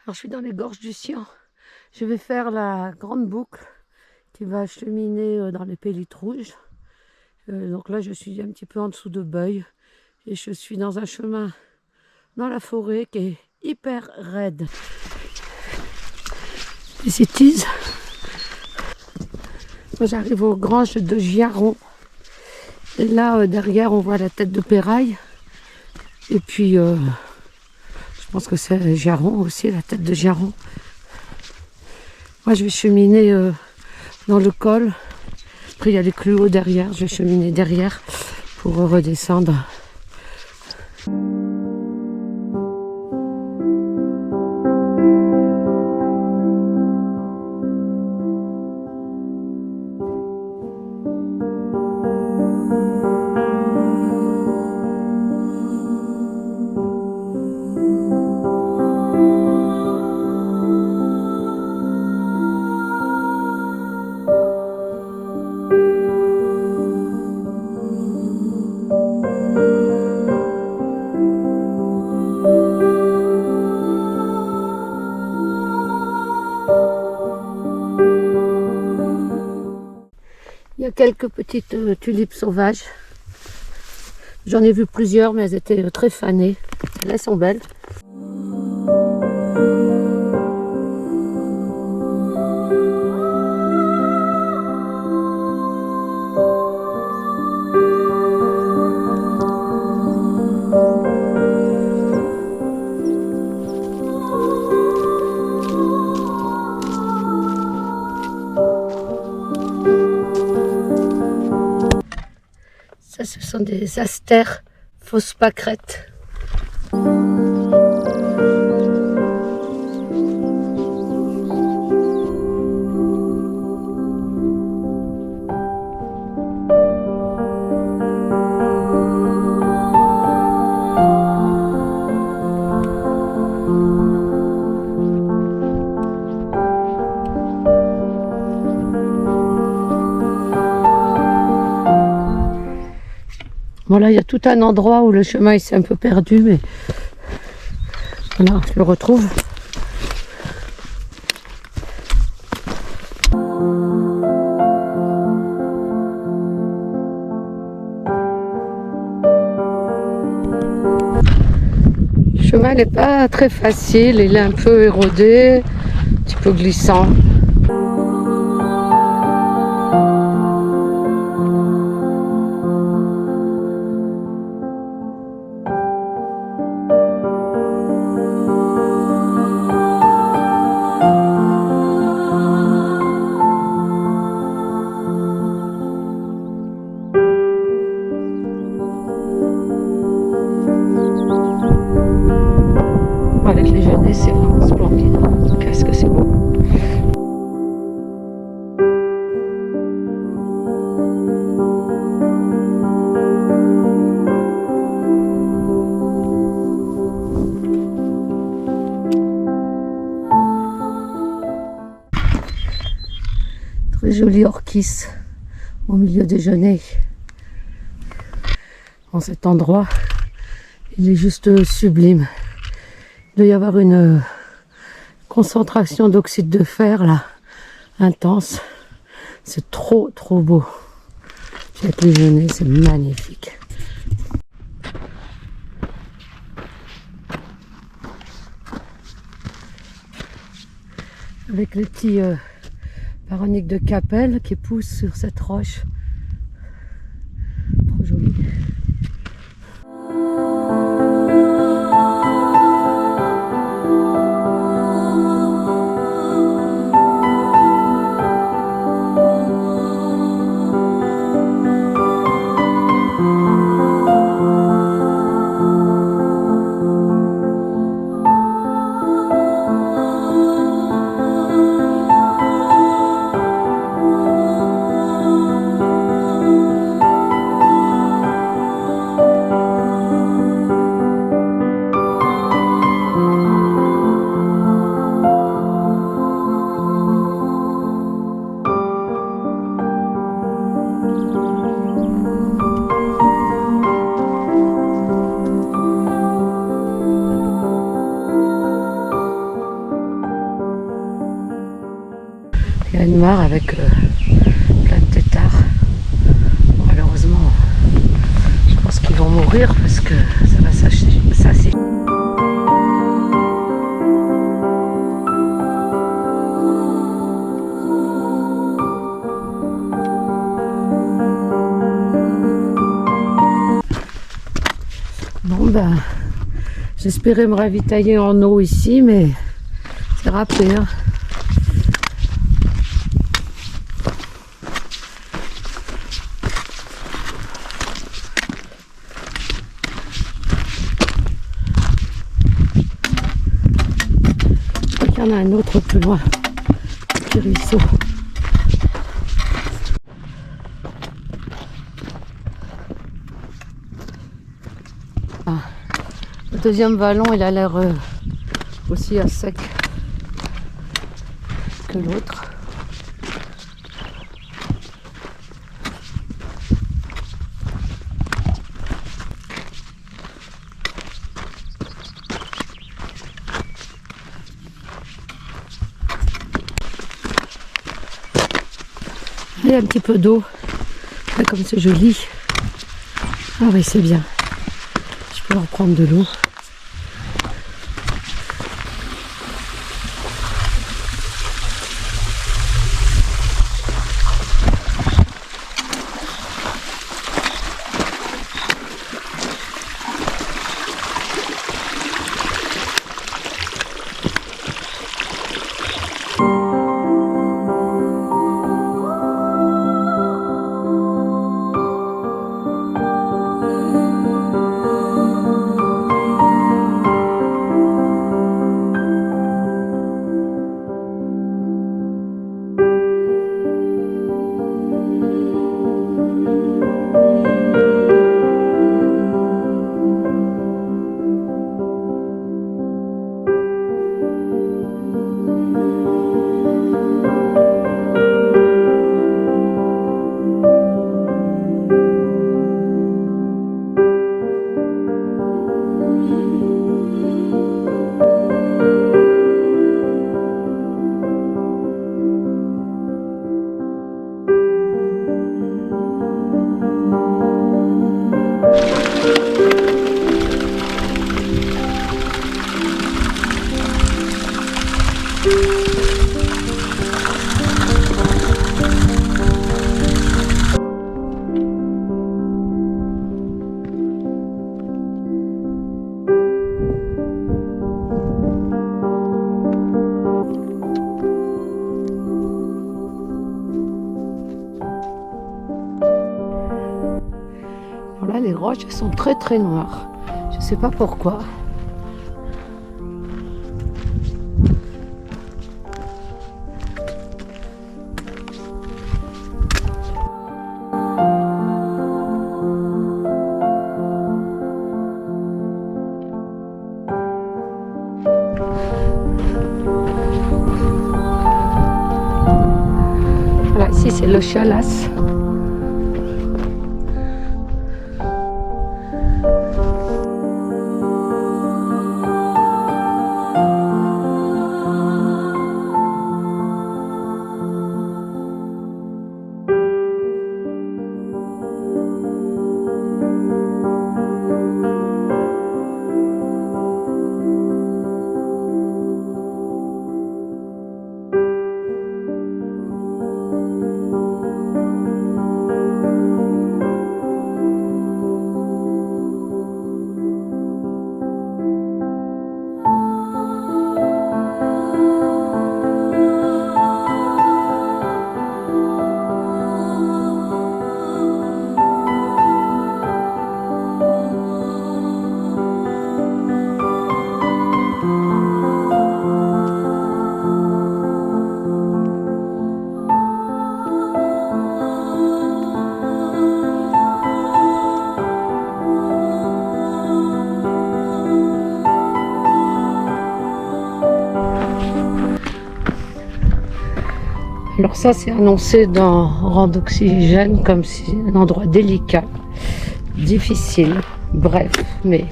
Alors, je suis dans les gorges du Sion. Je vais faire la grande boucle qui va cheminer dans les Pélites rouges. Donc là, je suis un petit peu en dessous de Beuil. Et je suis dans un chemin dans la forêt qui est hyper raide. Les Cétises. Moi, j'arrive aux granges de Giaron. Et là, derrière, on voit la tête de Péraille. Et puis, je pense que c'est Giaron aussi, la tête de Giaron. Moi, je vais cheminer dans le col. Après, il y a les Cluaux derrière. Je vais cheminer derrière pour redescendre. Il y a quelques petites tulipes sauvages. J'en ai vu plusieurs, mais elles étaient très fanées. Elles sont belles. Ça, ce sont des astères fausses pâquerettes. Voilà, il y a tout un endroit où le chemin il s'est un peu perdu, mais voilà, je le retrouve. Le chemin n'est pas très facile, il est un peu érodé, un petit peu glissant. Avec les genêts, c'est vraiment splendide. Qu'est-ce que c'est beau. Très jolie orchis au milieu des genêts. En cet endroit, il est juste sublime. Il doit y avoir une concentration d'oxyde de fer là, intense. C'est trop beau. Avec les genêts, c'est magnifique. Avec les petits Paroniques de Capelle qui poussent sur cette roche. Trop joli. patinoire avec plein de têtards. Bon, malheureusement, je pense qu'ils vont mourir parce que ça va s'assécher. Bon ben, j'espérais me ravitailler en eau ici, mais c'est râpé, hein. Je crois qu'il y en a un autre plus loin, petit ruisseau. Ah. Le deuxième vallon, il a l'air aussi à sec que l'autre. Il y a un petit peu d'eau. Ah, comme c'est joli. Ah oui, c'est bien. Je peux reprendre de l'eau. Là, les roches sont très très noires. Je sais pas pourquoi. Voilà, ici c'est le Chalas. Alors ça, c'est annoncé dans rang d'oxygène comme si un endroit délicat, difficile, bref, mais...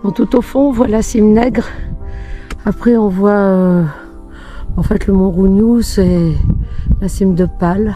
Bon, tout au fond, on voit la cime Nègre. Après, on voit en fait le mont Rougnoux et la cime de Pal.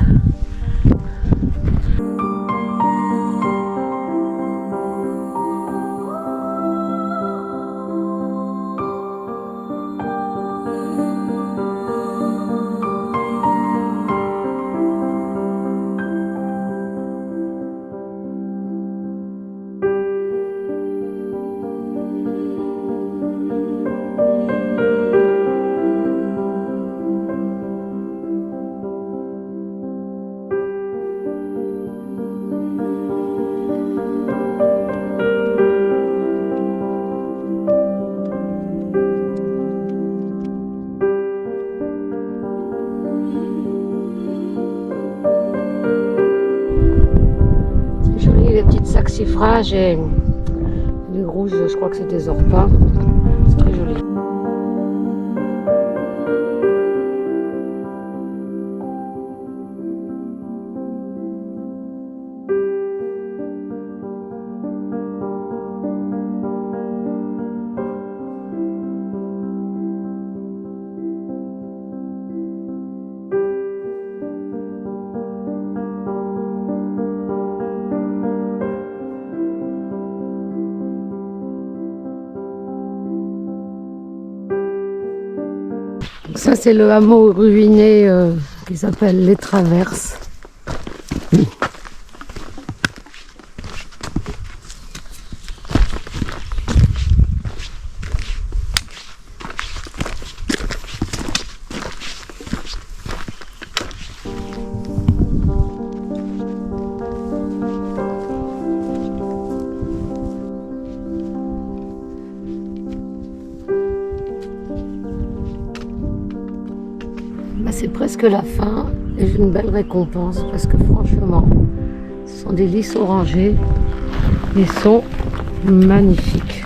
Les petites saxifrages et les rouges, je crois que c'est des orpins. C'est très joli. Ça, c'est le hameau ruiné qui s'appelle Les Traverses. C'est presque la fin et j'ai une belle récompense parce que franchement, ce sont des lys orangés, ils sont magnifiques.